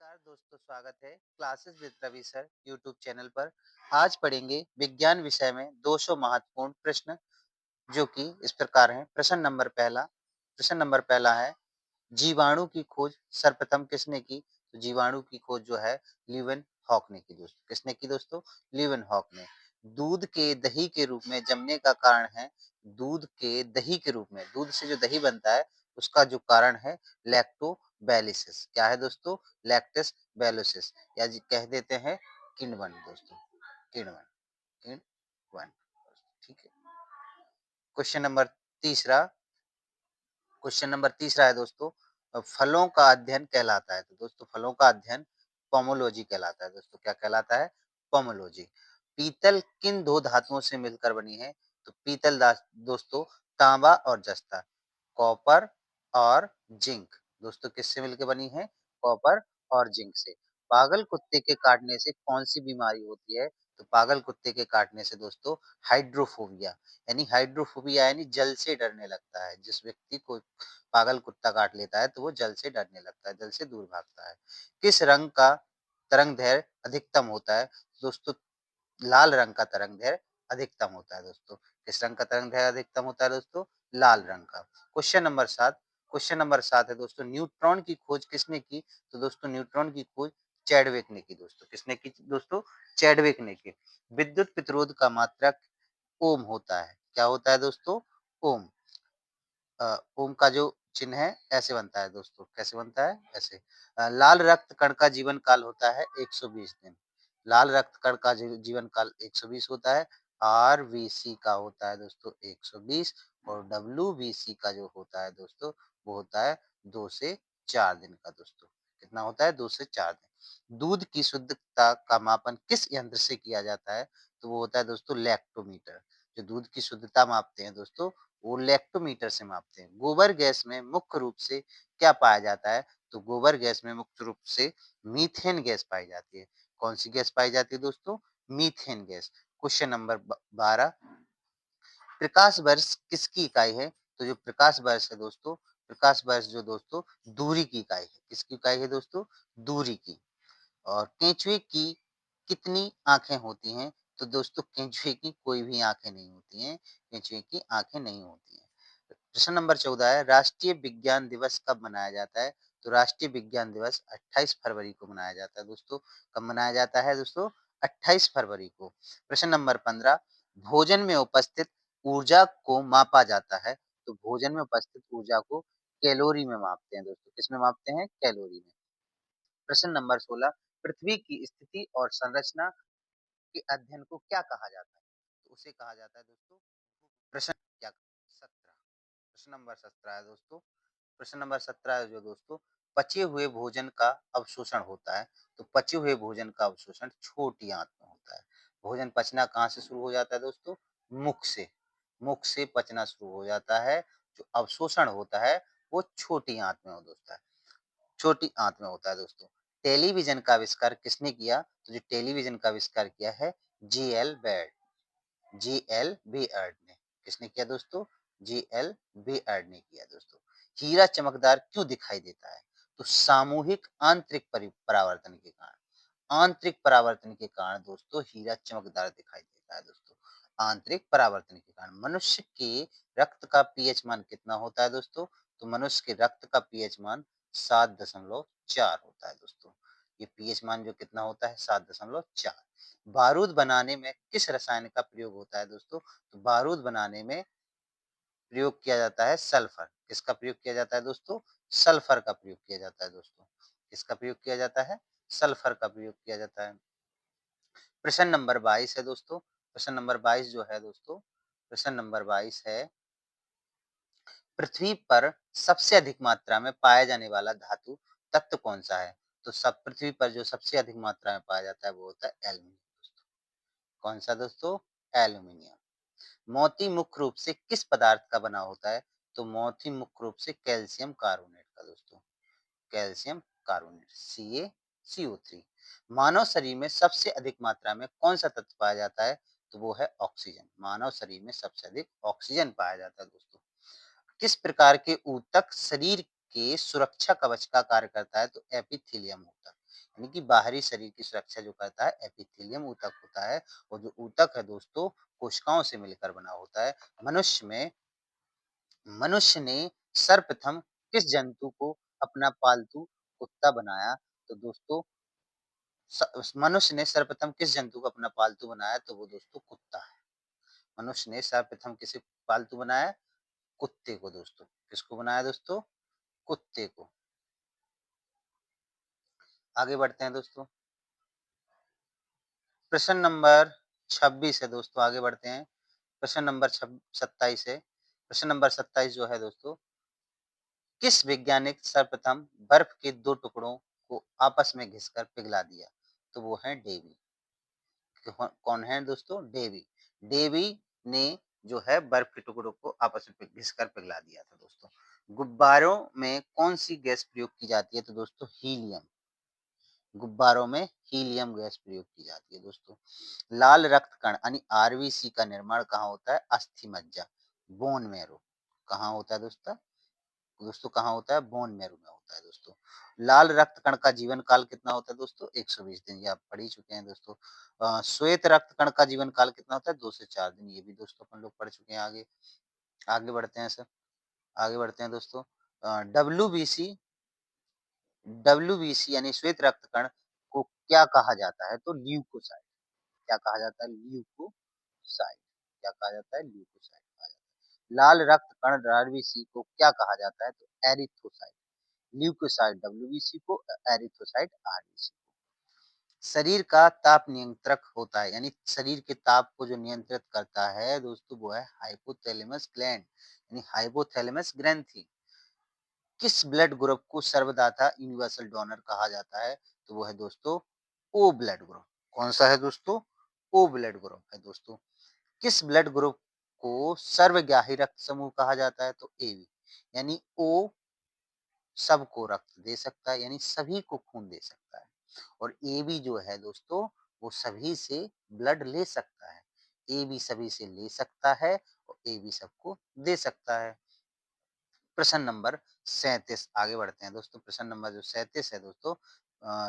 नमस्कार दोस्तों, स्वागत है classes with Ravi sir YouTube channel पर। आज पढ़ेंगे विज्ञान विषय में 200 महत्वपूर्ण प्रश्न, जो कि इस प्रकार हैं। प्रश्न नंबर पहला है, जीवाणु की खोज सर्वप्रथम किसने की? तो जीवाणु की खोज जो है ल्यूवेन हॉक ने की दोस्तों। किसने की दोस्तों? ल्यूवेन हॉक ने। दूध के दही के रूप में जमने का कारण है, दूध के दही के रूप में, दूध से जो दही बनता है उसका जो कारण है लैक्टोबैलिसिस। क्या है दोस्तों? लैक्टस बैलोसिस, या कह देते हैं किण्वन दोस्तों, किण्वन, किण्वन। ठीक है। क्वेश्चन नंबर तीसरा क्वेश्चन नंबर तीसरा है दोस्तों, फलों का अध्ययन कहलाता है। तो दोस्तों फलों का अध्ययन पोमोलॉजी कहलाता है दोस्तों। क्या कहलाता है? पोमोलॉजी। पीतल किन दो धातुओं से मिलकर बनी है? तो पीतल दोस्तों तांबा और जस्ता, कॉपर और जिंक। दोस्तों किससे मिलकर बनी है? कॉपर और जिंक से। पागल कुत्ते के काटने से कौन सी बीमारी होती है? तो पागल कुत्ते के काटने से दोस्तों हाइड्रोफोबिया, यानी हाइड्रोफोबिया यानी जल से डरने लगता है। जिस व्यक्ति को पागल कुत्ता काट लेता है तो वो जल से डरने लगता है, जल से दूर भागता है। किस रंग का तरंग दैर्घ्य अधिकतम होता है? दोस्तों लाल रंग का तरंग दैर्घ्य अधिकतम होता है दोस्तों। किस रंग का तरंग दैर्घ्य अधिकतम होता है दोस्तों? लाल रंग का। क्वेश्चन नंबर 7 है दोस्तों, न्यूट्रॉन की खोज किसने की? तो दोस्तों न्यूट्रॉन की खोज चैडविक ने की दोस्तों। किसने की दोस्तों? चैडविक ने की। विद्युत प्रतिरोध का मात्रक ओम होता है। क्या होता है दोस्तों? ओम। ओम का जो चिन्ह है ऐसे बनता है दोस्तों। कैसे बनता है? ऐसे। लाल रक्त कण का जीवन काल होता है 120 दिन। लाल रक्त कण का जीवन काल 120 होता है। आरबीसी का होता है दोस्तों 120, और डब्ल्यूबीसी का जो होता है दोस्तों वो होता है 2 से 4 दिन का दोस्तों। कितना होता है? 2 से 4 दिन। दूध की शुद्धता का मापन किस यंत्र से किया जाता है? तो वो होता है दोस्तों लैक्टोमीटर। जो दूध की शुद्धता मापते हैं दोस्तों वो लैक्टोमीटर से मापते हैं। गोबर गैस में मुख्य रूप से क्या पाया जाता है? तो गोबर गैस में मुख्य रूप से मीथेन गैस पाई जाती है। कौन सी गैस पाई जाती है दोस्तों? Methane gas. क्वेश्चन नंबर 12, प्रकाश वर्ष किसकी इकाई है? तो जो प्रकाश वर्ष है दोस्तों, प्रकाश वर्ष जो दोस्तों दूरी की इकाई है। किसकी इकाई है दोस्तों? दूरी की। और केंचुए की कितनी आंखें होती हैं? तो दोस्तों केंचुए की कोई भी आंखें नहीं होती हैं, केंचुए की आंखें नहीं होती हैं। प्रश्न नंबर 14 है, राष्ट्रीय विज्ञान दिवस कब मनाया जाता है? तो राष्ट्रीय विज्ञान दिवस 28 फरवरी को मनाया जाता है दोस्तों। कब मनाया जाता है दोस्तों? 28 फरवरी को। प्रश्न नंबर 15, भोजन में उपस्थित ऊर्जा को मापा जाता है। तो भोजन में उपस्थित ऊर्जा को कैलोरी में मापते हैं दोस्तों। किसमें मापते हैं? कैलोरी में। प्रश्न नंबर 16, पृथ्वी की स्थिति और संरचना के अध्ययन को क्या कहा जाता है? तो उसे कहा जाता है दोस्तों प्रश्न क्या 17। प्रश्न नंबर 17 है दोस्तों। प्रश्न नंबर 17 है जो दोस्तों, पचे हुए भोजन का अवशोषण होता है। तो पचे हुए भोजन का अवशोषण छोटी आंत में होता है। भोजन पचना कहाँ से शुरू हो जाता है दोस्तों? मुख से। मुख से पचना शुरू हो जाता है। जो अवशोषण होता है वो छोटी आंत में होता है, छोटी आंत में होता है दोस्तों। टेलीविजन का आविष्कार किसने किया? तो जो टेलीविजन का आविष्कार किया है जीएल बेड, जीएल बेअर्ड ने। किसने किया दोस्तों? जीएल बेअर्ड ने किया दोस्तों। हीरा चमकदार क्यों दिखाई देता है? तो सामूहिक आंतरिक परावर्तन के कारण। आंतरिक परावर्तन के कारण दोस्तों हीरा चमकदार दिखाई देता है दोस्तों। आंतरिक परावर्तन के कारण। मनुष्य के रक्त का पीएच मान कितना होता है दोस्तों? तो मनुष्य के रक्त का पीएच मान 7.4 होता है दोस्तों। ये पीएच मान जो कितना होता है? 7.4। बारूद बनाने में किस रसायन का प्रयोग होता है दोस्तों? तो बारूद बनाने में प्रयोग किया जाता है सल्फर। किसका प्रयोग किया जाता है दोस्तों? सल्फर का प्रयोग किया जाता है दोस्तों। किसका प्रयोग किया जाता है? सल्फर का प्रयोग किया जाता है। प्रश्न नंबर 22 है दोस्तों। प्रश्न नंबर 22 जो है दोस्तों, प्रश्न नंबर 22 है, पृथ्वी पर सबसे अधिक मात्रा में पाया जाने वाला धातु तत्व कौन सा है? तो सब पृथ्वी पर जो सबसे अधिक मात्रा में पाया जाता है वो होता है एल्यूमीनियम दोस्तों। कौन सा दोस्तों? एल्यूमीनियम। मोती मुख्य रूप से किस पदार्थ का बना होता है? तो मोती मुख्य रूप से कैल्शियम कार्बोनेट का दोस्तों। Calcium carbonate CaCO3। मानव शरीर में सबसे अधिक मात्रा में कौन सा तत्व पाया जाता है? तो वो है ऑक्सीजन। मानव शरीर में सबसे अधिक ऑक्सीजन पाया जाता है दोस्तों। किस प्रकार के ऊतक शरीर के सुरक्षा कवच का कार्य करता है? तो एपिथेलियम ऊतक। यानी कि बाहरी शरीर की सुरक्षा जो करता है एपिथेलियम ऊतक होता है और जो ऊतक है दोस्तों कोशिकाओं से मिलकर बना होता है। मनुष्य में मनुष्य ने सर्वप्रथम किस जंतु को अपना पालतू कुत्ता बनाया? तो दोस्तों मनुष्य ने सर्वप्रथम किस जंतु को अपना पालतू बनाया? तो वो दोस्तों कुत्ता है। मनुष्य ने सर्वप्रथम किसे पालतू बनाया? कुत्ते को दोस्तों। किसको बनाया दोस्तों? कुत्ते को। आगे बढ़ते हैं दोस्तों। प्रश्न नंबर 26 है दोस्तों, आगे बढ़ते हैं। प्रश्न नंबर 27 है। प्रश्न नंबर 27 जो है दोस्तों, किस वैज्ञानिक सर्वप्रथम बर्फ के 2 टुकड़ों को आपस में घिसकर पिघला दिया? तो वो हैं डेवी। कौन है दोस्तों? डेवी। डेवी ने जो है बर्फ के टुकड़ों को आपस में घिसकर पिघला दिया था दोस्तों। गुब्बारों में कौन-सी गैस प्रयोग की जाती है? तो दोस्तों हीलियम। गुब्बारों में हीलियम गैस प्रयोग की जाती है दोस्तों। लाल रक्त कण यानी आरबीसी का निर्माण कहाँ होता है? अस्थि मज्जा, बोन मैरो। कहाँ होता है दोस्तों? दोस्तों कहाँ होता है? बोन मैरो में होता है दोस्तों। लाल रक्त कण का जीवन काल कितना होता है दोस्तों? 120 दिन, ये आप पढ़ ही चुके हैं दोस्तों। श्वेत रक्त कण का जीवन काल कितना होता है? 2 से 4 दिन, ये भी दोस्तों अपन लोग पढ़ चुके हैं आगे। आगे बढ़ते हैं सर, आगे बढ़ते हैं दोस्तों। डब्ल्यूबीसी डब्ल्यूबीसी यानी श्वेत रक्त कण को क्या कहा जाता है? तो ल्यूकोसाइट। क्या कहा जाता है? ल्यूकोसाइट। क्या कहा जाता है? ल्यूकोसाइट कहा जाता है। लाल रक्त कण आरबीसी को क्या कहा जाता है? तो एरिथ्रोसाइट। ल्यूकोसाइट डब्ल्यूबीसी को, एरिथ्रोसाइट आरबीसी को। शरीर का ताप नियंत्रक होता है, यानी शरीर के ताप को जो नियंत्रित करता है दोस्तों वो है हाइपोथैलेमस ग्लैंड, यानी हाइपोथैलेमस ग्रंथि। किस ब्लड ग्रुप को सर्वदाता यूनिवर्सल डोनर कहा जाता है? तो वो है दोस्तों ओ ब्लड ग्रुप। कौन सा है दोस्तों? ओ ब्लड ग्रुप है दोस्तों। किस ब्लड ग्रुप को सर्वग्राही रक्त समूह कहा जाता है? तो एबी, यानी ओ सबको रक्त दे सकता है, यानी सभी को खून दे सकता है। और एबी जो है दोस्तों वो सभी से ब्लड ले सकता है। एबी सभी से ले सकता है और एबी सबको दे सकता है। प्रश्न नंबर 37 आगे बढ़ते हैं दोस्तों। प्रश्न नंबर जो 37 है दोस्तों,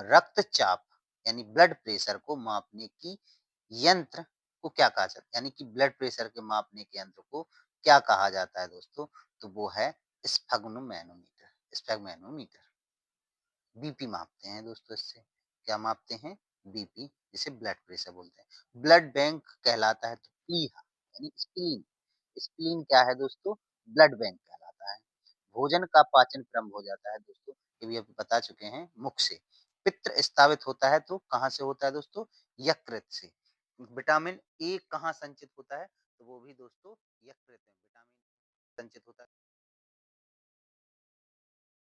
रक्तचाप यानी ब्लड प्रेशर को मापने की यंत्र को क्या कहा जाता है? यानी कि ब्लड प्रेशर के मापने के यंत्र को क्या कहा जाता है दोस्तों? तो वो है स्फेग्नोमैनोमीटर। स्फेग्नोमीटर। बीपी मापते हैं दोस्तों इससे। क्या मापते हैं? बीपी, जिसे ब्लड प्रेशर बोलते हैं। ब्लड बैंक कहलाता है तो प्लीहा यानी स्प्लीन। स्प्लीन क्या है दोस्तों? ब्लड बैंक कहलाता है। भोजन का पाचन क्रम हो जाता है दोस्तों, ये भी अभी बता चुके हैं, मुख से। पित्त स्तावित होता है तो कहाँ से होता है दोस्तों? यकृत से। विटामिन ए कहाँ संचित होता है? तो वो भी दोस्तों यकृत में विटामिन संचित होता है।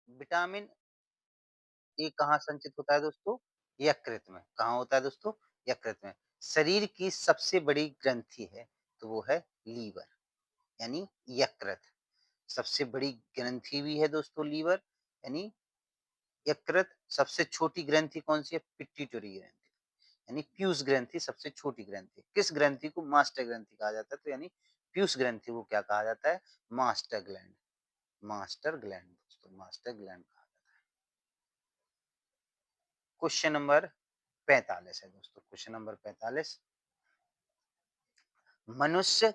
विटामिन ये कहाँ संचित होता है दोस्तों? यकृत में। कहाँ होता है दोस्तों? यकृत में। शरीर की सबसे बड़ी ग्रंथि है, तो वो है लीवर, यानी यकृत। सबसे बड़ी ग्रंथि भी है दोस्तों लीवर, यानी यकृत। सबसे छोटी ग्रंथि कौन-सी है? पिट्यूटरी ग्रंथि, यानी पीयूष ग्रंथि सबसे छोटी ग्रंथि। किस ग्रंथि को मास्टर ग्रंथि कहा जाता है? तो यानी पीयूष ग्रंथि को क्या कहा जाता है? Master gland. मास्टर ग्लैंड दोस्तों, मास्टर ग्लैंड कहा जाता है। क्वेश्चन नंबर 45 है दोस्तों। क्वेश्चन नंबर 45, मनुष्य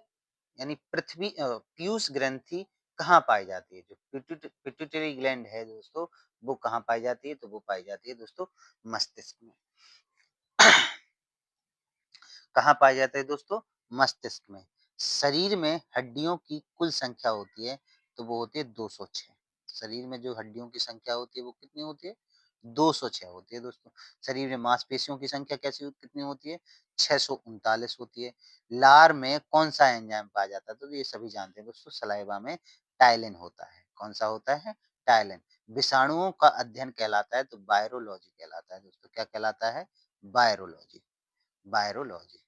यानी पृथ्वी पीयूष ग्रंथि कहाँ पाई जाती है? जो पिट्यूटरी ग्लैंड है दोस्तों, वो कहाँ पाई जाती है? तो वो पाई जाती है दोस्तों मस्तिष्क में। कहाँ पाया जाता है दोस्तों? मस्तिष्क में। शरीर में हड्डियों की कुल संख्या होती है, तो वो होती है 206। शरीर में जो हड्डियों की संख्या होती है वो कितनी होती है? 206 होती है दोस्तों। शरीर में मांसपेशियों की संख्या कितनी होती है? 639 होती है। लार में कौन-सा एंजाइम पाया जाता है? तो ये सभी जानते हैं दोस्तों, सलाइवा में टाइलिन होता है। कौन-सा होता है? टाइलिन। विषाणुओं का अध्ययन कहलाता है तो वायरोलॉजी कहलाता है दोस्तों। क्या कहलाता है? Virology, virology.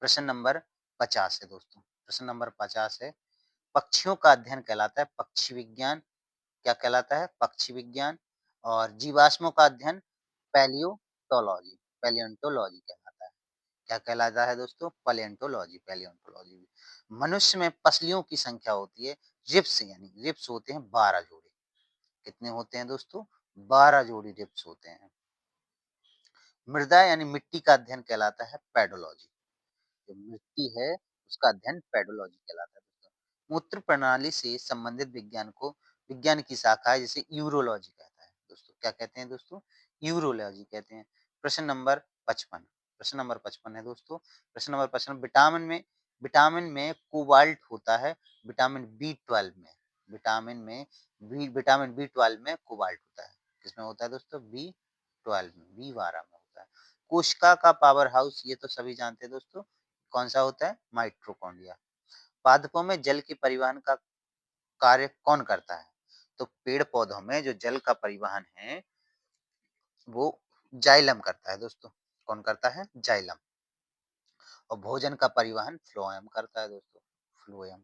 प्रश्न नंबर 50 है दोस्तों। प्रश्न नंबर 50 है, पक्षियों का अध्ययन कहलाता है पक्षी विज्ञान। क्या कहलाता है? पक्षी विज्ञान। और जीवाश्मों का अध्ययन पैलियोटोलॉजी, पैलियोंटोलॉजी कहलाता है। क्या कहलाता है दोस्तों? पैलियोंटोलॉजी, पैलियोंटोलॉजी। मनुष्य में पसलियों की संख्या होती है रिब्स, यानी रिब्स होते हैं 12 जोड़े। कितने होते हैं दोस्तों? 12 जोड़ी रिब्स होते हैं। मृदा यानी मिट्टी का अध्ययन कहलाता है पेडोलॉजी। जो मिट्टी है उसका अध्ययन पेडोलॉजी कहलाता है दोस्तों। मूत्र प्रणाली से संबंधित विज्ञान की शाखा है जिसे यूरोलॉजी कहता है दोस्तों। क्या कहते हैं दोस्तों? यूरोलॉजी कहते हैं। प्रश्न नंबर 55। प्रश्न नंबर 55 है दोस्तों। प्रश्न नंबर 55 विटामिन में कोबाल्ट होता है विटामिन बी 12 में। विटामिन बी 12 में कोबाल्ट होता है। किसमें होता है दोस्तों? बी 12 में, बी 12 में होता है। कोशिका का पावर हाउस ये तो सभी जानते हैं दोस्तों। कौन सा होता है? माइटोकॉन्ड्रिया। पादपों में जल के परिवहन का कार्य कौन करता है? तो पेड़ पौधों में जो जल का परिवहन है वो जाइलम करता है दोस्तों। कौन करता है? जाइलम। और भोजन का परिवहन फ्लोएम करता है दोस्तों। फ्लोएम।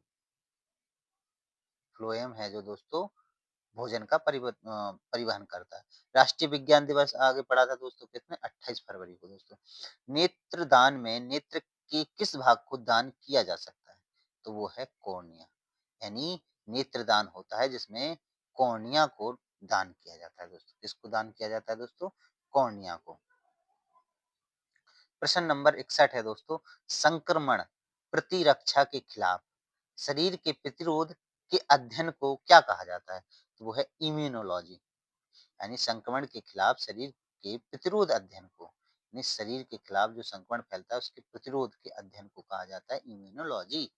फ्लोएम है जो दोस्तों भोजन का परिवहन करता है। राष्ट्रीय विज्ञान दिवस आगे पढ़ा था दोस्तों किसने? 28 फरवरी को दोस्तों। नेत्रदान में नेत्र के किस भाग को दान किया जा सकता है? तो वो है कॉर्निया। यानी नेत्रदान होता है जिसमें कॉर्निया को दान किया जाता है दोस्तों। किसको दान किया जाता है दोस्तों? कॉर्निया को। प्रश्न नंबर 61 है दोस्तों। संक्रमण प्रतिरक्षा के खिलाफ शरीर के प्रतिरोध के अध्ययन को क्या कहा जाता है? तो वो है इम्यूनोलॉजी। यानी संक्रमण के खिलाफ शरीर के प्रतिरोध अध्ययन को, यानी शरीर के खिलाफ जो संक्रमण फैलता है उसके प्रतिरोध के अध्ययन को कहा जाता है इम्यूनोलॉजी।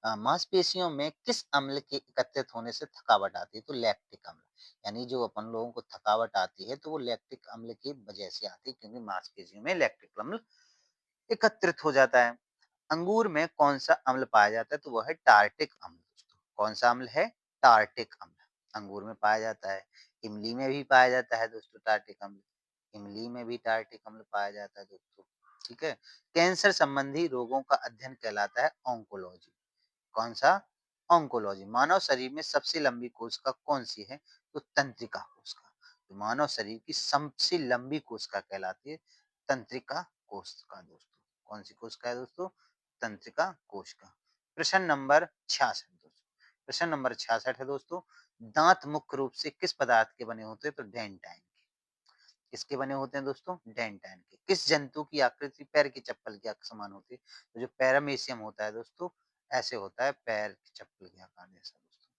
मांसपेशियों में किस अम्ल के एकत्रित होने से थकावट आती है? तो लैक्टिक अम्ल। यानी जो अपन लोगों को थकावट आती है तो वो लैक्टिक अम्ल की वजह से आती है क्योंकि मांसपेशियों में लैक्टिक अम्ल एकत्रित हो जाता है। अंगूर में कौन सा अम्ल पाया जाता है? तो वो है टार्टिक अम्ल दोस्तों। कौन सा अम्ल है? टार्टिक अम्ल अंगूर में पाया जाता है। इमली में भी पाया जाता है दोस्तों टार्टिक अम्ल। इमली में भी टार्टिक अम्ल पाया जाता है दोस्तों। ठीक है। कैंसर संबंधी रोगों का अध्ययन कहलाता है ऑन्कोलॉजी। कौन सा? ऑन्कोलॉजी। मानव शरीर में सबसे लंबी कोशिका कौन सी है? तो तंत्रिका कोशिका। तो मानव शरीर की सबसे लंबी कोशिका कहलाती है तंत्रिका कोशिका दोस्तों। कौन सी कोशिका है दोस्तों? तंत्रिका कोशिका। प्रश्न नंबर 66 दोस्तों। प्रश्न नंबर 66 है दोस्तों। दांत मुख्य रूप से किस पदार्थ के बने होते हैं? तो डेंटाइन के। किसके बने होते हैं दोस्तों? डेंटाइन के। किस जंतु की आकृति पैर की चप्पल के समान होती है? तो जो पैरामीशियम होता है दोस्तों ऐसे होता है पैर की चप्पल के आकार जैसा दोस्तों।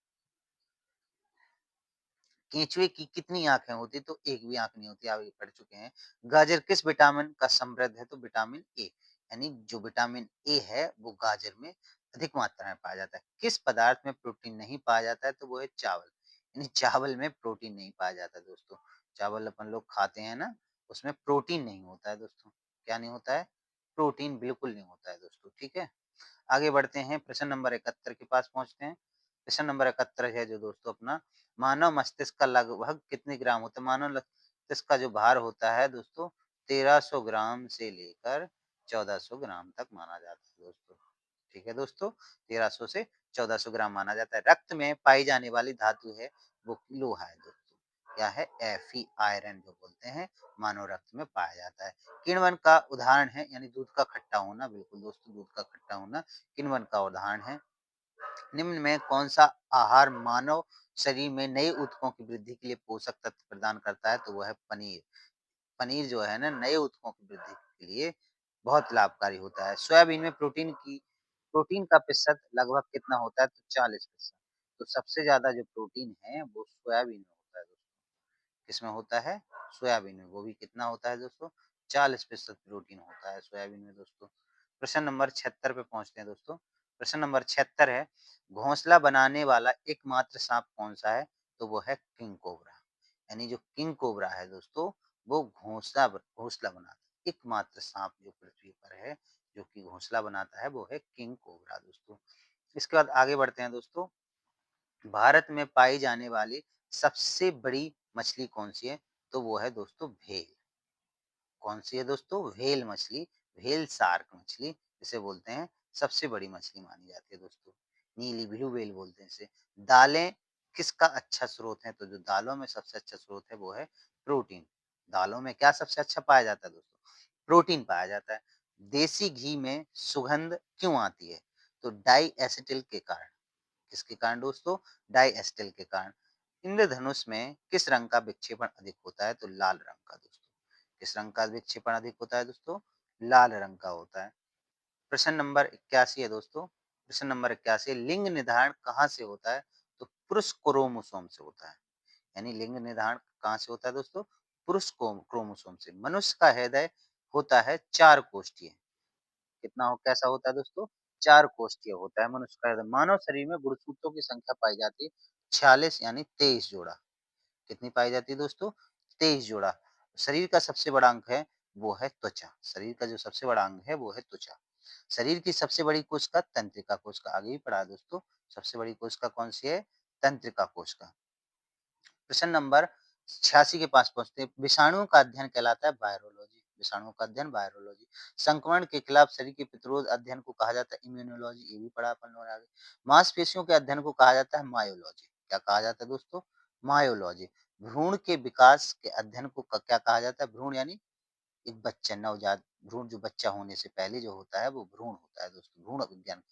केंचुए की कितनी आंखें होती है? तो एक भी आंख नहीं होती, आप ये पढ़ चुके हैं। गाजर किस विटामिन का समृद्ध है? तो विटामिन ए। यानी जो विटामिन ए है वो गाजर में अधिक मात्रा में पाया जाता है। किस पदार्थ में प्रोटीन नहीं पाया जाता है? तो वो है चावल। यानी चावल में प्रोटीन नहीं पाया जाता दोस्तों। चावल अपन लोग खाते हैं ना, उसमें प्रोटीन नहीं होता है दोस्तों। क्या नहीं होता है? प्रोटीन बिल्कुल नहीं होता है दोस्तों। ठीक है। आगे बढ़ते हैं प्रश्न नंबर 71 के पास पहुंचते हैं। प्रश्न नंबर 71 है जो दोस्तों अपना, मानव मस्तिष्क का लगभग कितने ग्राम होता है? मानव मस्तिष्क का जो भार होता है दोस्तों 1300 ग्राम से लेकर 1400 ग्राम तक माना जाता है दोस्तों। ठीक है दोस्तों, 1300 से 1400 ग्राम माना जाता है। रक्त में पाई जाने वाली धातु है वो लोहा है दोस्तों। क्या है? Fe आयरन जो बोलते हैं मानव रक्त में पाया जाता है। किण्वन का उदाहरण है यानी दूध का खट्टा होना, बिल्कुल दोस्तों दूध का खट्टा होना किण्वन का उदाहरण है। निम्न में कौन सा आहार मानव शरीर में नए ऊतकों की वृद्धि के लिए पोषक तत्व प्रदान करता है? तो वो है पनीर। पनीर जो है ना नए ऊतकों की वृद्धि के लिए बहुत लाभकारी होता है। सोयाबीन में प्रोटीन का प्रतिशत लगभग कितना होता है? तो 40%। तो सबसे ज्यादा जो प्रोटीन है वो सोयाबीन में होता है दोस्तों। किसमें होता है? सोयाबीन में। वो भी कितना होता है दोस्तों? 40% प्रोटीन होता है सोयाबीन में दोस्तों। प्रश्न नंबर 76 पे पहुंचते हैं दोस्तों। प्रश्न नंबर 76 है, घोंसला बनाने वाला एकमात्र सांप कौन सा है? तो वो है किंग कोबरा। यानी जो किंग कोबरा है दोस्तों वो घोंसला बनाता है। एकमात्र सांप जो पृथ्वी पर है जो कि घोंसला बनाता है वो है किंग कोबरा दोस्तों। इसके बाद आगे बढ़ते हैं दोस्तों। भारत में पाई जाने वाली सबसे बड़ी मछली कौन-सी है? तो वो है दोस्तों व्हेल। कौन-सी है दोस्तों? व्हेल मछली, व्हेल शार्क मछली जिसे बोलते हैं, सबसे बड़ी मछली मानी जाती है दोस्तों। नीली ब्लू व्हेल बोलते हैं इसे। दालें किसका अच्छा स्रोत है? तो जो दालों में सबसे अच्छा स्रोत है वो है प्रोटीन। दालों में क्या सबसे अच्छा पाया जाता है दोस्तों? प्रोटीन पाया जाता है। देसी घी में सुगंध क्यों आती है? तो डाई एसिटिल के कारण। किसके कारण दोस्तों? डाई एसिटिल के कारण। इंद्रधनुष में किस रंग का विक्षेपण अधिक होता है? तो लाल रंग का दोस्तों। किस रंग का विक्षेपण अधिक होता है दोस्तों? लाल रंग का होता है। प्रश्न नंबर 81 है दोस्तों। प्रश्न नंबर 81 लिंग निर्धारण कहाँ से होता है? तो पुरुष क्रोमोसोम से होता है। यानी लिंग निर्धारण कहाँ से होता है दोस्तों? पुरुष क्रोमोसोम से। मनुष्य का हृदय होता है 4 कोष्ठीय। कितना हो कैसा होता है दोस्तों? 4 कोष्ठीय होता है मनुष्य का हृदय। मानव शरीर में गुणसूत्रों की संख्या पाई जाती है 46 यानी 23 जोड़ा। कितनी पाई जाती है दोस्तों? 23 जोड़ा। शरीर का सबसे बड़ा अंग है, वो है त्वचा। शरीर का जो सबसे बड़ा अंग है, वो है त्वचा। शरीर की सबसे बड़ी कोशिका तंत्रिका कोशिका। आगे भी पढ़ा है दोस्तों। सबसे बड़ी कोशिका कौन-सी है? तंत्रिका कोशिका। प्रश्न नंबर 86 के पास पहुँचते हैं। विषाणुओं का अध्ययन कहलाता है वायरोलॉजी। विषाणुओं का अध्ययन वायरोलॉजी। संक्रमण के खिलाफ शरीर के प्रतिरोध अध्ययन को कहा जाता है इम्यूनोलॉजी। ये भी पढ़ा अपन लोगों ने आगे। मांसपेशियों के अध्ययन को कहा जाता है मायोलॉजी। क्या कहा जाता है दोस्तों? मायोलॉजी। भ्रूण के विकास के अध्ययन को क्या कहा जाता है? भ्रूण यानी एक बच्चा नवजात भ्रूण जो बच्चा होने से पहले जो होता है वो भ्रूण होता है दोस्तों, भ्रूण विज्ञान।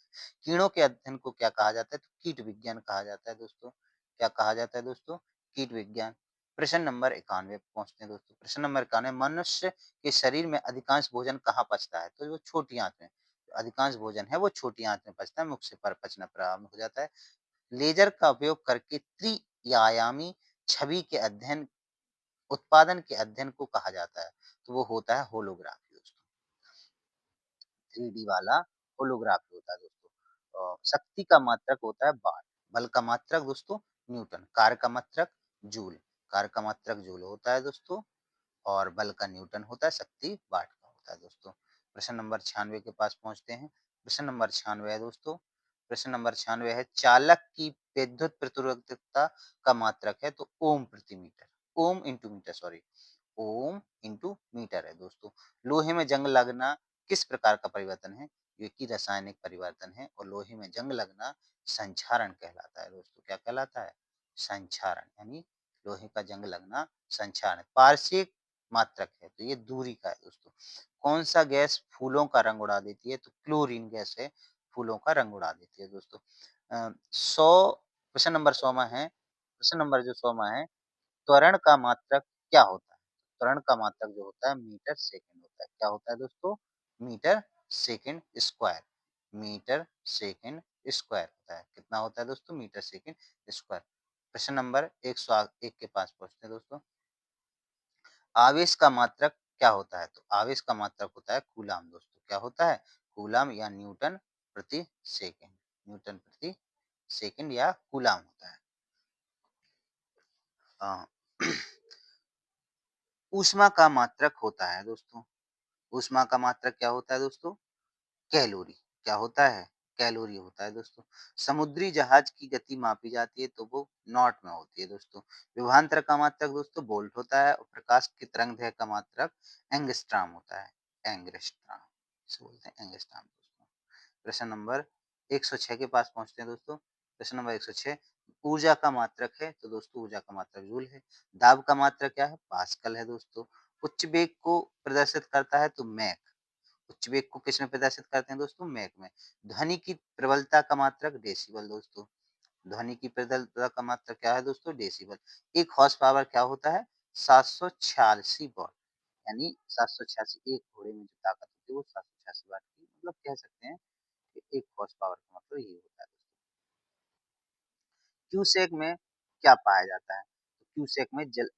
कीड़ों के अध्ययन को क्या कहा जाता है? तो कीट विज्ञान कहा जाता है दोस्तों। क्या कहा जाता है दोस्तों? कीट विज्ञान। प्रश्न नंबर 91 पे पहुँचते हैं दोस्तों। प्रश्न नंबर 91 मनुष्य के शरीर में अधिकांश भोजन कहाँ पचता है? तो वो छोटी आँत में। अधिकांश भोजन है वो छोटी आँत में पचता है, मुख से पर पचना प्रारंभ हो जाता है। लेजर का उपयोग करके त्रि-आयामी छवि के अध्ययन उत्पादन के अध्ययन को कहा जाता है, तो वो होता है होलोग्राफी दोस्तों। 3D वाला होलोग्राफी होता है दोस्तों। शक्ति का मात्रक होता है वाट, बल का मात्रक दोस्तों न्यूटन, कार्य का मात्रक जूल, कार्य का मात्रक जूल होता है दोस्तों और बल का न्यूटन होता है, शक्ति वाट का होता है दोस्तों। प्रश्न नंबर 96 के पास पहुँचते हैं। प्रश्न नंबर 96 है दोस्तों। प्रश्न नंबर 96 है चालक की विद्युत प्रतिरोधकता का मात्रक है तो ओम प्रति metre. Ohm into metre sorry. Ohm into metre है दोस्तों। लोहे में जंग लगना किस प्रकार का परिवर्तन है? ये कि रासायनिक परिवर्तन है और लोहे में जंग लगना संक्षारण कहलाता है दोस्तों। क्या कहलाता है? संक्षारण यानी लोहे का जंग लगना संक्षारण। पारसिक मात्रक है तो ये दूरी का है दोस्तों। कौन सा गैस फूलों का रंग उड़ा देती है? तो क्लोरीन गैस है, फूलों का रंग उड़ा देती है दोस्तों। 100 प्रश्न नंबर 100 में है प्रश्न नंबर जो 100 में है त्वरण का मात्रक क्या होता है? त्वरण का मात्रक जो होता है मीटर सेकंड होता है। क्या होता है दोस्तों? Metre second square. Metre second square होता है। कितना होता है दोस्तों? Metre second square. प्रश्न नंबर 101 के पास पहुँचते हैं दोस्तों। आवेश का मात्रक क्या होता है? तो आवेश का मात्रक होता है कूलाम दोस्तों। क्या होता है? कूलाम या न्यूटन प्रति सेकंड। न्यूटन प्रति सेकंड या कूलाम होता है। अ, ऊष्मा का मात्रक होता है दोस्तों। ऊष्मा का मात्रक क्या होता है दोस्तों? कैलोरी। क्या होता है? कैलोरी होता है दोस्तों। समुद्री जहाज की गति मापी जाती है तो वो नॉट में होती है दोस्तों। विभवांतर का मात्रक दोस्तों वोल्ट होता है और प्रकाश की तरंगदैर्घ्य का मात्रक एंगस्ट्रॉम होता है। एंगस्ट्रॉम इसे बोलते हैं एंगस्ट्रॉम दोस्तों। प्रश्न नंबर 106 के पास पहुँचते हैं दोस्तों। प्रश्न नंबर 106 ऊर्जा का मात्रक है तो दोस्तों ऊर्जा का मात्रक जूल है। दाब का मात्रक क्या है? पास्कल है दोस्तों। उच्च वेग को प्रदर्शित करता है तो मैक। उच्च वेग को किसमें प्रदर्शित करते हैं दोस्तों? मैक में। ध्वनि की प्रबलता का मात्रक डेसिबल दोस्तों। ध्वनि की प्रबलता का मात्रक क्या है दोस्तों? डेसिबल। 1 हॉर्स पावर क्या होता है? 786 वॉट। यानी 786 एक घोड़े में जो ताकत होती है वो 786 वाट की मतलब कह सकते हैं कि 1 हॉर्स पावर का मतलब ये होता है दोस्तों। क्यूसेक में क्या पाया जाता है? तो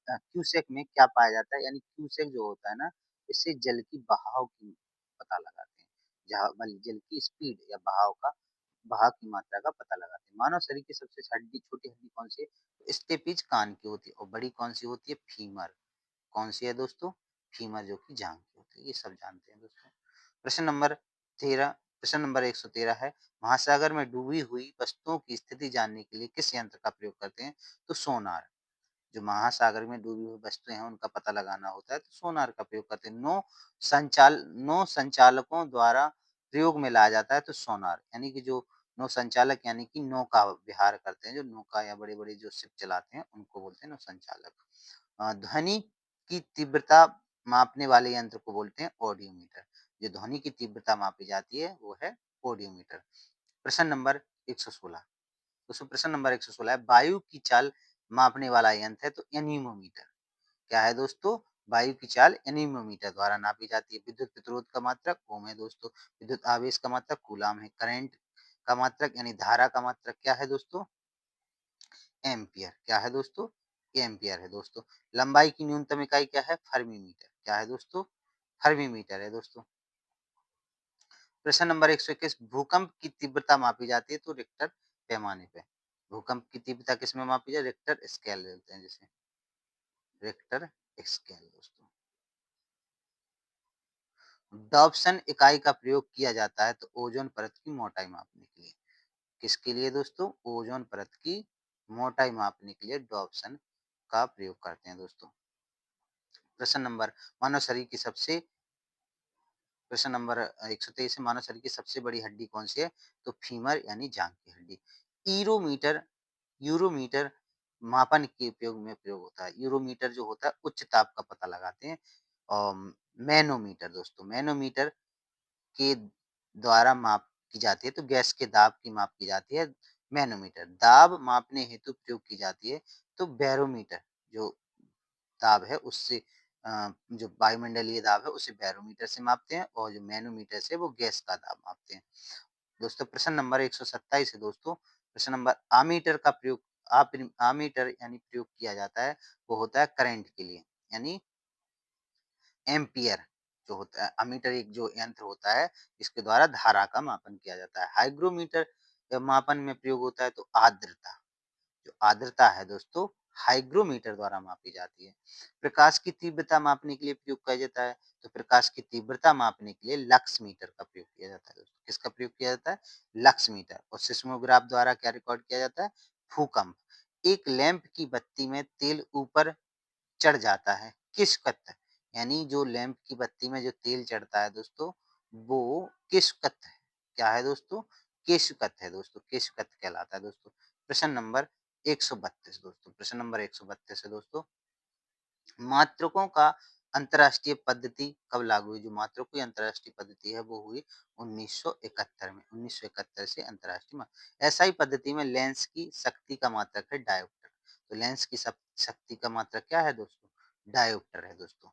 क्यूसेक में क्या पाया जाता है? यानी क्यूसेक जो होता है ना, इससे जल की बहाव की पता लगाते हैं। जहाँ जल की स्पीड या बहाव की मात्रा का पता लगाते हैं। मानव शरीर की सबसे छोटी हड्डी कौन-सी है? तो स्टेपिज कान की होती है और बड़ी कौन-सी होती है? फीमर। कौन-सी है दोस्तों? फीमर जो कि जाँघ की होती है। ये सब जानते हैं दोस्तों। प्रश्न नंबर 13 प्रश्न नंबर 113 है, महासागर में डूबी हुई वस्तुओं की स्थिति जानने के लिए किस यंत्र का प्रयोग करते हैं? तो सोनार। जो महासागर में डूबी हुई वस्तुएँ हैं, उनका पता लगाना होता है, तो सोनार का प्रयोग करते हैं। नौ संचालकों द्वारा प्रयोग में लाया जाता है, तो सोनार। यानी कि जो नौ संचालक यानी कि नौका विहार करते हैं, जो नौका या बड़े-बड़े जो शिप चलाते हैं, उनको बोलते हैं नौ संचालक। ध्वनि की तीव्रता मापने वाले यंत्र को बोलते हैं ऑडियोमीटर। जो ध्वनि की तीव्रता मापी जाती है, वो है ऑडियोमीटर। प्रश्न नंबर 116 दोस्तों प्रश्न नंबर 116 है वायु की चाल मापने वाला यंत्र है तो एनीमोमीटर। क्या है दोस्तों? वायु की चाल एनीमोमीटर द्वारा नापी जाती है। विद्युत प्रतिरोध का मात्रक ओम है दोस्तों। विद्युत आवेश का मात्रक कूलाम है। करंट का मात्रक यानी धारा का मात्रक क्या है दोस्तों? एम्पियर। क्या है दोस्तों? एम्पियर है दोस्तों। लंबाई की न्यूनतम इकाई क्या है? फर्मी-मीटर। क्या है दोस्तों? फर्मी-मीटर है दोस्तों। प्रश्न नंबर 121, भूकंप की तीव्रता मापी जाती है तो रिक्टर पैमाने पे। भूकंप की तीव्रता किसमें मापी जाए? रिक्टर स्केल बोलते हैं जिसे, रिक्टर स्केल दोस्तों। डॉप्सन इकाई का प्रयोग किया जाता है तो ओजोन परत की मोटाई मापने के लिए। किसके लिए दोस्तों? ओजोन परत की मोटाई मापने के लिए डॉप्सन का प्रयोग करते हैं दोस्तों। प्रश्न नंबर, मानव शरीर की सबसे प्रश्न नंबर 123 है, मानव शरीर की सबसे बड़ी हड्डी कौन सी है? तो फीमर यानी जांघ की हड्डी। यूरोमीटर यूरोमीटर मापन के उपयोग में प्रयोग होता है। यूरोमीटर जो होता है उच्च ताप का पता लगाते हैं। और मैनोमीटर दोस्तों, मैनोमीटर के द्वारा माप की जाती है तो गैस के दाब की माप की जाती है। मैनोमीटर दाब मापने हेतु प्रयोग की जाती है तो बैरोमीटर जो दाब है उससे जो वायुमंडलीय दाब है उसे बैरोमीटर से मापते हैं और जो मैनोमीटर से वो गैस का दाब मापते हैं। दोस्तों प्रश्न नंबर 127 है दोस्तों। प्रश्न नंबर, आमीटर का प्रयोग आमीटर यानी प्रयोग किया जाता है वो होता है करंट के लिए यानी एम्पियर जो होता है। अमीटर एक जो यंत्र होता है इसके द्वारा धारा का मापन किया जाता है। हाइग्रोमीटर मापन में प्रयोग होता है तो आर्द्रता, जो आर्द्रता है दोस्तों हाइग्रोमीटर द्वारा मापी जाती है। प्रकाश की तीव्रता मापने के लिए प्रयोग किया जाता है तो प्रकाश की तीव्रता मापने के लिए लक्स मीटर का प्रयोग किया जाता है दोस्तों। किसका प्रयोग किया जाता है? Lux meter. और सिस्मोग्राफ द्वारा क्या रिकॉर्ड किया जाता है? भूकंप। एक लैंप की बत्ती में तेल ऊपर चढ़ जाता है किस कत, यानी जो लैंप की बत्ती में जो तेल चढ़ता है दोस्तों वो किस कत है? क्या है दोस्तों? केशकत है दोस्तों, केशकत कहलाता है दोस्तों। प्रश्न नंबर 132 दोस्तों, प्रश्न नंबर 132 है दोस्तों। मात्रकों का अंतर्राष्ट्रीय पद्धति कब लागू हुई? जो मात्रकों की अंतर्राष्ट्रीय पद्धति है वो हुई 1971 में। 1971 से अंतर्राष्ट्रीय एसआई पद्धति में लेंस की शक्ति का मात्रक है डायोप्टर। तो लेंस की शक्ति का मात्रक क्या है दोस्तों? डायोप्टर है दोस्तों।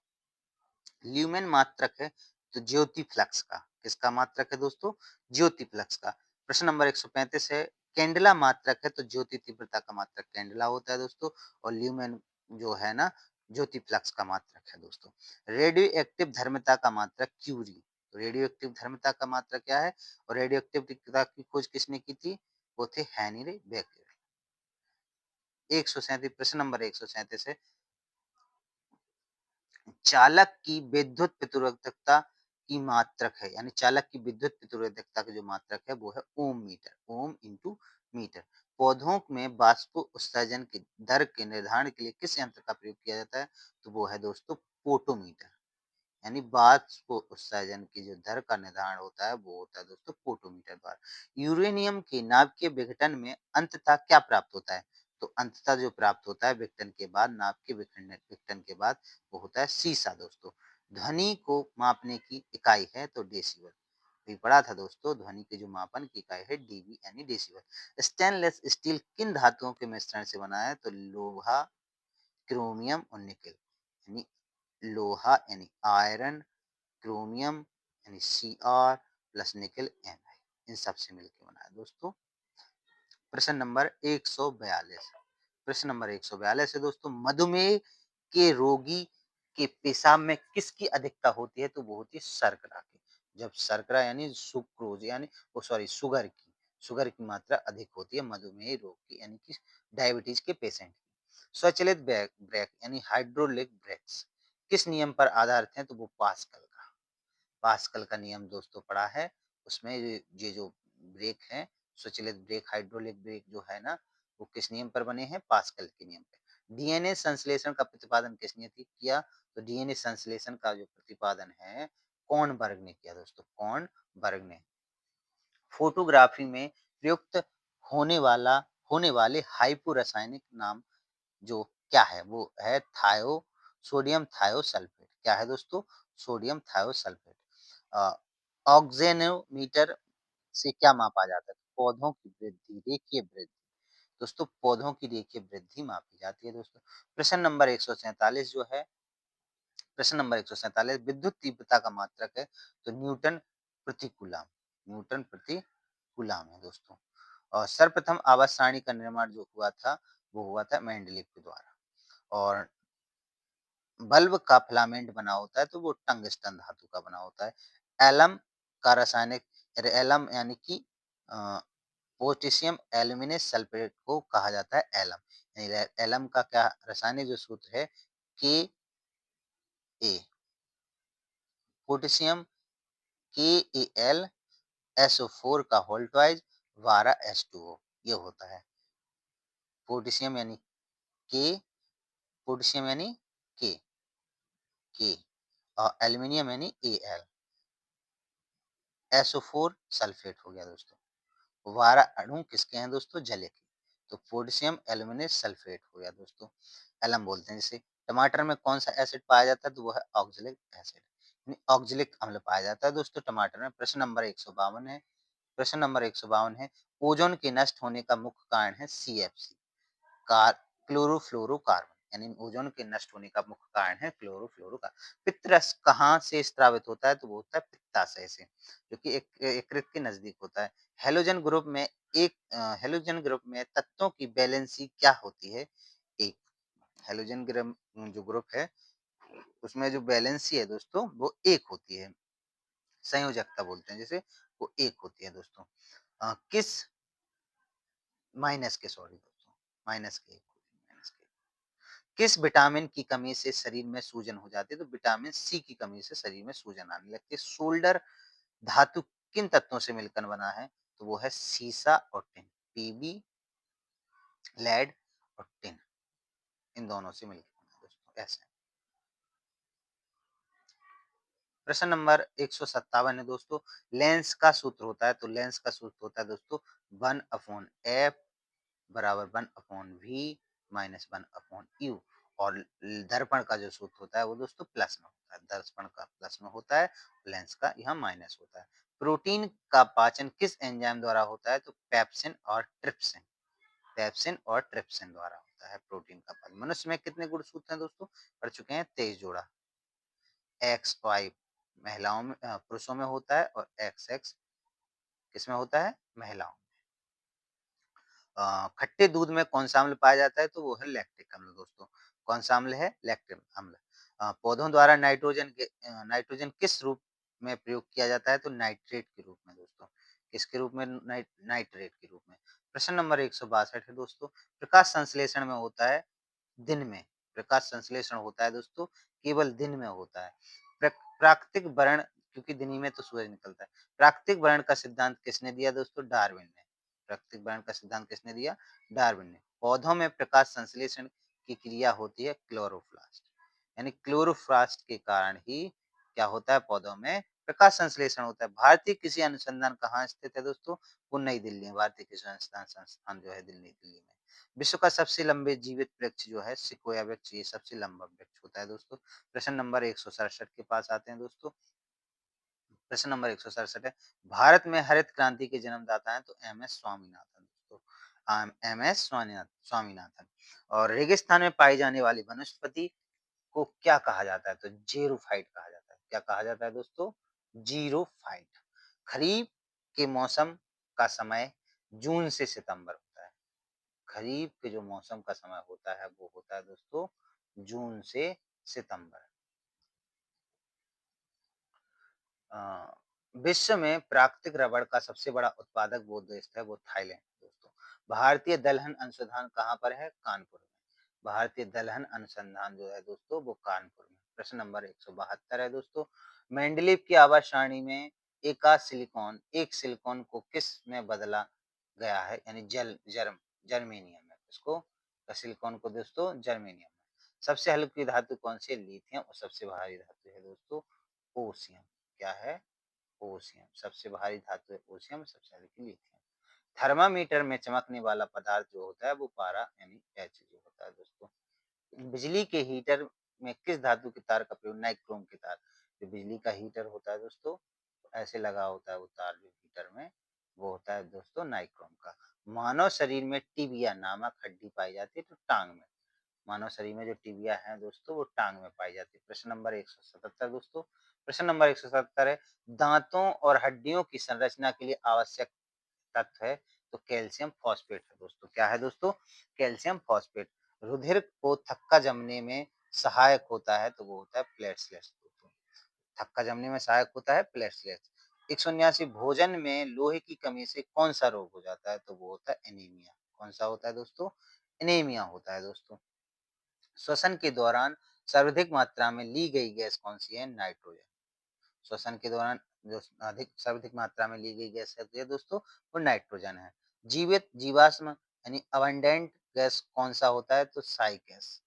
ल्यूमेन मात्रक है तो ज्योति फ्लक्स का। किसका मात्रक है दोस्तों? ज्योति फ्लक्स का। प्रश्न नंबर 135 है, कैंडेला मात्रक है तो ज्योति तीव्रता का मात्रक कैंडेला होता है दोस्तों। और ल्यूमेन जो है ना ज्योति फ्लक्स का मात्रक है दोस्तों। रेडियो एक्टिव धर्मता का मात्रक क्यूरी। तो रेडियो एक्टिव धर्मता का मात्रक क्या है? और रेडियो एक्टिविटी की खोज किसने की थी? वो थे हेनरी बेकर। 137 प्रश्न नंबर 137 है, चालक की विद्युत प्रतिरोधकता की मात्रक है, यानी चालक की विद्युत प्रतिरोधकता की जो मात्रक है वो है ओम मीटर, ओम इंटू मीटर। पौधों में वाष्प उत्सर्जन की दर के निर्धारण के लिए किस यंत्र का प्रयोग किया जाता है? तो वो है दोस्तों पोटोमीटर, यानी वाष्प उत्सर्जन की जो दर का निर्धारण होता है वो होता है दोस्तों पोटोमीटर द्वारा। यूरेनियम के नाभिकीय विघटन में अंततः क्या प्राप्त होता है? तो अंततः जो प्राप्त होता है विघटन के बाद, नाभिकीय विघटन के बाद वो होता है सीसा दोस्तों। ध्वनि को मापने की इकाई है तो डेसिबल। अभी पढ़ा था दोस्तों, ध्वनि के जो मापन की इकाई है डीबी यानी डेसिबल। स्टेनलेस स्टील किन धातुओं के मिश्रण से बना है? तो लोहा, क्रोमियम और निकेल। यानी लोहा यानी आयरन, क्रोमियम यानी Cr प्लस निकेल Ni, इन सब से मिलकर बना है दोस्तों। प्रश्न नंबर 142, प्रश्न नंबर 142 है दोस्तों, मधुमेह के रोगी के पेशाब में किसकी अधिकता होती है? तो वो होती है शर्करा की। जब शर्करा यानी सुक्रोज यानी वो सॉरी शुगर की मात्रा अधिक होती है मधुमेह रोग की यानी कि डायबिटीज के पेशेंट की। स्वचालित ब्रेक ब्रेक यानी हाइड्रोलिक ब्रेक्स किस नियम पर आधारित हैं? तो वो पास्कल का नियम दोस्तों पढ़ा है। उसमें ये जो ब्रेक है, स्वचालित ब्रेक, हाइड्रोलिक ब्रेक जो है ना, वो किस नियम पर बने हैं? पास्कल के नियम पे। डीएनए संश्लेषण का प्रतिपादन किसने किया? तो डीएनए संश्लेषण का जो प्रतिपादन है कॉर्नबर्ग ने किया दोस्तों, कॉर्नबर्ग ने। फोटोग्राफी में प्रयुक्त होने वाले हाइपो रासायनिक नाम जो क्या है? वो है सोडियम थायोसल्फेट। क्या है दोस्तों? Sodium thiosulphate. ऑक्जेनोमीटर से क्या मापा जाता है? पौधों की वृद्धि, रेखीय वृद्धि। दोस्तों पौधों की रेखीय वृद्धि मापी जाती है दोस्तों। प्रश्न नंबर 147 जो है, प्रश्न नंबर 147 विद्युत तीव्रता का मात्रक है, तो न्यूटन प्रति कूलम, न्यूटन प्रति कूलम है दोस्तों। और सर्वप्रथम आवर्त सारणी का निर्माण जो हुआ था, वो हुआ था मेंडलीव के द्वारा। और बल्ब का फिलामेंट बना होता है तो वो टंगस्टन धातु का बना होता है। एलम का रासायनिक, एलम यानी कि पोटेशियम एल्यूमिनेट सल्फेट को कहा जाता है एलम। यानी एलम का क्या रासायनिक जो सूत्र है, के ए, पोटेशियम के ए एल SO4 का होल ट्वाइस 12 H2O, ये होता है। पोटेशियम यानी के, पोटेशियम यानी के, के और एल्यूमिनियम यानी Al, SO4 सल्फेट हो गया दोस्तों। 12 अणु किसके हैं दोस्तों? जले के। तो पोटेशियम एल्यूमिनेट सल्फेट हो गया दोस्तों, एलम बोलते हैं जिसे। टमाटर में कौन सा एसिड पाया जाता है? तो वो है ऑक्जेलिक एसिड, यानी ऑक्जेलिक अम्ल पाया जाता है दोस्तों टमाटर में। प्रश्न नंबर 152 है, प्रश्न नंबर 152 है, ओजोन के नष्ट होने का मुख्य कारण है CFC, कार क्लोरोफ्लोरोकार्बन, यानी ओजोन के नष्ट होने का मुख्य कारण है क्लोरोफ्लोरोकार्बन। पित्तरस कहाँ से स्रावित होता है? तो वो होता है पित्ताशय से, जो कि एक यकृत के नजदीक होता है। हेलोजन ग्रुप में हेलोजन ग्रुप में तत्वों की वैलेंसी क्या होती है? एक। हेलोजन ग्रुप जो ग्रुप है, उसमें जो वैलेंसी है दोस्तों वो एक होती है, संयोजकता बोलते हैं जिसे, वो एक होती है दोस्तों। किस माइनस के, सॉरी दोस्तों, माइनस के, माइनस के किस विटामिन की कमी से शरीर में सूजन हो जाती है? तो विटामिन सी की कमी से शरीर में सूजन आने लगती है। शोल्डर धातु किन तत्वों से मिलकर बना है? तो वो है सीसा और टिन, पीबी, लेड और टिन, इन दोनों से मिलकर बना है दोस्तों, ऐसे। प्रश्न नंबर 157 है दोस्तों, लेंस का सूत्र होता है, तो लेंस का सूत्र होता है दोस्तों 1/f बराबर 1/v माइनस 1/u। और दर्पण का जो सूत्र होता है वो दोस्तों प्लस में होता है, दर्पण का प्लस में होता है, लेंस का यहाँ माइनस होता है। प्रोटीन का पाचन किस एंजाइम द्वारा होता है? तो पेप्सिन और ट्रिप्सिन, पेप्सिन और ट्रिप्सिन द्वारा होता है प्रोटीन का पाचन। मनुष्य में कितने गुणसूत्र हैं दोस्तों? पढ़ चुके हैं 23 जोड़ा। एक्स वाई महिलाओं में, पुरुषों में होता है, और एक्स एक्स किसमें होता है? महिलाओं। खट्टे दूध में कौन सा अम्ल पाया जाता है? तो वो है लैक्टिक अम्ल दोस्तों। कौन सा अम्ल है? लैक्टिक अम्ल। पौधों द्वारा नाइट्रोजन किस रूप में प्रयोग किया जाता है? तो नाइट्रेट के रूप में दोस्तों। किसके रूप में? नाइट्रेट के रूप में। प्रश्न नंबर 162 है दोस्तों, प्रकाश संश्लेषण में होता है दिन में, प्रकाश संश्लेषण होता है दोस्तों केवल दिन में होता है। प्राकृतिक वर्ण, क्योंकि दिन ही में तो सूरज निकलता है। प्राकृतिक वर्ण का सिद्धांत किसने दिया दोस्तों? डार्विन ने। प्राकृतिक वर्ण का सिद्धांत किसने दिया? डार्विन ने। पौधों में प्रकाश संश्लेषण की क्रिया होती है क्लोरोप्लास्ट, यानी क्लोरोप्लास्ट के कारण ही क्या होता है? पौधों में प्रकाश संश्लेषण होता है। भारतीय कृषि अनुसंधान कहाँ स्थित है दोस्तों? वो नई दिल्ली में, भारतीय कृषि अनुसंधान संस्थान जो है दिल्ली दिल्ली में। विश्व का सबसे लंबे जीवित वृक्ष जो है सिकोया वृक्ष, ये सबसे लंबा वृक्ष होता है दोस्तों। प्रश्न नंबर 167 के पास आते हैं दोस्तों। प्रश्न नंबर 167 है, भारत में हरित क्रांति के जन्मदाता हैं? तो MS स्वामीनाथन दोस्तों, MS स्वामीनाथन। और रेगिस्तान में पाई जाने वाली वनस्पति को क्या कहा जाता है? तो जेरोफाइट कहा जाता है। क्या कहा जाता है दोस्तों? जीरोफाइट। खरीफ के मौसम का समय जून से सितंबर होता है। खरीफ के जो मौसम का समय होता है वो होता है दोस्तों जून से सितंबर। अ, विश्व में प्राकृतिक रबड़ का सबसे बड़ा उत्पादक वो देश है, वो थाईलैंड दोस्तों। भारतीय दलहन अनुसंधान कहाँ पर है? कानपुर में। भारतीय दलहन अनुसंधान जो है दोस्तों वो कानपुर में। प्रश्न नंबर 172 है दोस्तों, मेंडलीव की आवाज सारणी में एक सिलिकॉन को किस में बदला गया है? यानी जर्मेनियम में, इसको सिलिकॉन को दोस्तों जर्मेनियम में। सबसे हल्की धातु कौन सी है? लिथियम। और सबसे भारी धातु है दोस्तों ओसियम। क्या है? ओसियम। सबसे भारी धातु है ओसियम, सबसे हल्की लिथियम। थर्मामीटर में चमकने वाला पदार्थ जो होता है वो पारा यानी एच जो होता है दोस्तों। बिजली के हीटर में किस धातु के तार का प्रयोग? नाइक्रोम के तार। जो बिजली का हीटर होता है दोस्तों, ऐसे लगा होता है वो तार जो हीटर में, वो होता है दोस्तों नाइक्रोम का। मानव शरीर में टिबिया नामक हड्डी पाई जाती है तो टांग में। मानव शरीर में जो टिबिया है दोस्तों वो टांग में पाई जाती है। प्रश्न नंबर 177 दोस्तों, प्रश्न नंबर 177 है, दांतों और हड्डियों की संरचना के लिए आवश्यक तत्व है तो कैल्शियम फॉस्फेट है दोस्तों। क्या है दोस्तों? Calcium phosphate. रुधिर को थक्का जमने में सहायक होता है तो वो होता है प्लेटलेट्स दोस्तों। थक्का जमने में सहायक होता है प्लेटलेट्स। 179 भोजन में लोहे की कमी से कौन सा रोग हो जाता है तो वो होता है एनीमिया। कौन सा होता है दोस्तों? एनीमिया होता है दोस्तों। श्वसन के दौरान सर्वाधिक मात्रा में ली गई गैस कौन सी है? नाइट्रोजन। श्वसन के दौरान जो अधिक सर्वाधिक मात्रा में ली गई गैस है दोस्तों वो नाइट्रोजन है। जीवित जीवाश्म यानी अबंडेंट गैस कौन सा होता है तो साई गैस।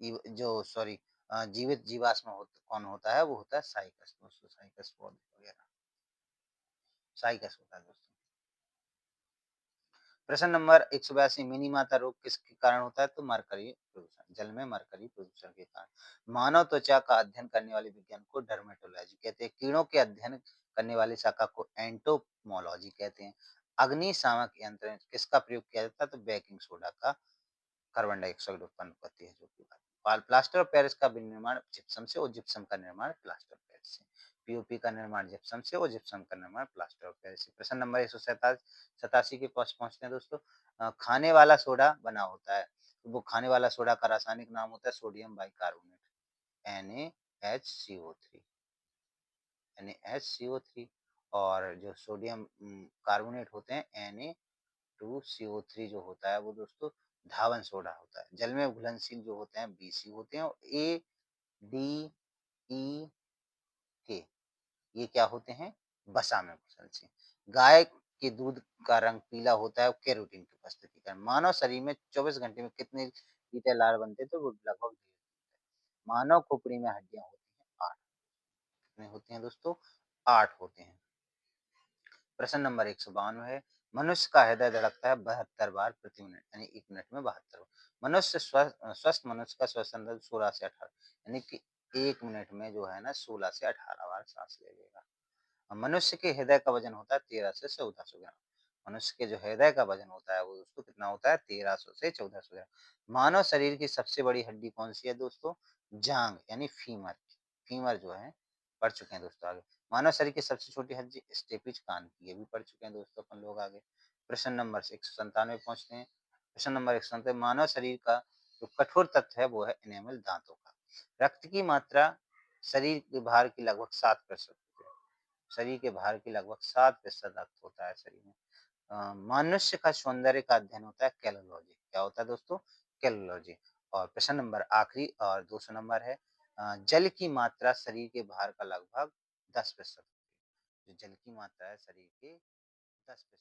जो सॉरी जीवित जीवाश्म कौन होता है वो होता है साइकस दोस्तों। साइकस वगैरह साइकस होता है दोस्तों। प्रश्न नंबर 182 मिनी माता रोग किसके कारण होता है तो मरकरी प्रदूषण। जल में मरकरी प्रदूषण के कारण। मानव त्वचा का अध्ययन करने वाले विज्ञान को डर्मेटोलॉजी कहते हैं। कीड़ों के अध्ययन करने वाली शाखा को एंटोमोलॉजी कहते हैं। अग्निशामक यंत्र में किसका प्रयोग किया जाता है तो बेकिंग सोडा का कार्बन डाइऑक्साइड उत्पन्न करती है जो कि प्लास्टर ऑफ पेरिस का विनिर्माण जिप्सम से और जिप्सम का निर्माण प्लास्टर ऑफ पेरिस से। पीओपी का निर्माण जिप्सम से और जिप्सम का निर्माण प्लास्टर ऑफ पेरिस से। प्रश्न नंबर 187 के पास पहुंचते हैं दोस्तों। खाने वाला सोडा बना होता है तो वो खाने वाला सोडा का रासायनिक नाम होता है सोडियम बाइकार्बोनेट NaHCO3। NaHCO3 और जो सोडियम कार्बोनेट होते हैं Na2CO3 जो होता है वो दोस्तों धावन सोडा होता है। जल में घुलनशील जो होते हैं BC होते हैं और ADE के ये क्या होते हैं? वसा में घुलनशील। गाय के दूध का रंग पीला होता है कैरोटीन की उपस्थिति के कारण। मानव शरीर में 24 घंटे में कितने लीटर लार बनते हैं तो वो लगभग मानव खोपड़ी में हड्डियां होती हैं 8। कितने होते हैं दोस्तों? 8 होते हैं। प्रश्न नंबर 152 है, मनुष्य का हृदय धड़कता है 72 बार प्रति मिनट यानी 1 मिनट में 72 बार। मनुष्य स्वस्थ मनुष्य का श्वसन दर 16 से 18 यानी कि 1 मिनट में जो है ना 16 से 18 बार सांस ले लेगा। मनुष्य के हृदय का वजन होता है 13 से 1400 ग्राम। मनुष्य के जो हृदय का वजन होता है वो दोस्तों कितना होता है 1300 से 1400 ग्राम। मानव शरीर की सबसे बड़ी हड्डी कौन सी है दोस्तों? जांग यानी फीमर। फीमर जो है पढ़ चुके हैं दोस्तों आगे। मानव शरीर की सबसे छोटी हड्डी स्टेपिज कान की, ये भी पढ़ चुके हैं दोस्तों अपन लोग आगे। प्रश्न नंबर 197 पहुंचते हैं। प्रश्न नंबर 197, मानव शरीर का जो कठोर तत्व है वो है एनेमल दांतों का। रक्त की मात्रा शरीर के भार की लगभग 7% होती है। शरीर के भार की लगभग 7% रक्त होता है शरीर में। मनुष्य का सौंदर्य का अध्ययन होता है कैलोलॉजी। क्या होता है दोस्तों? कैलोलॉजी। और प्रश्न नंबर आखिरी और 200 नंबर है, जल की मात्रा शरीर के भार का लगभग 10%। जो जल की मात्रा है शरीर के 10%।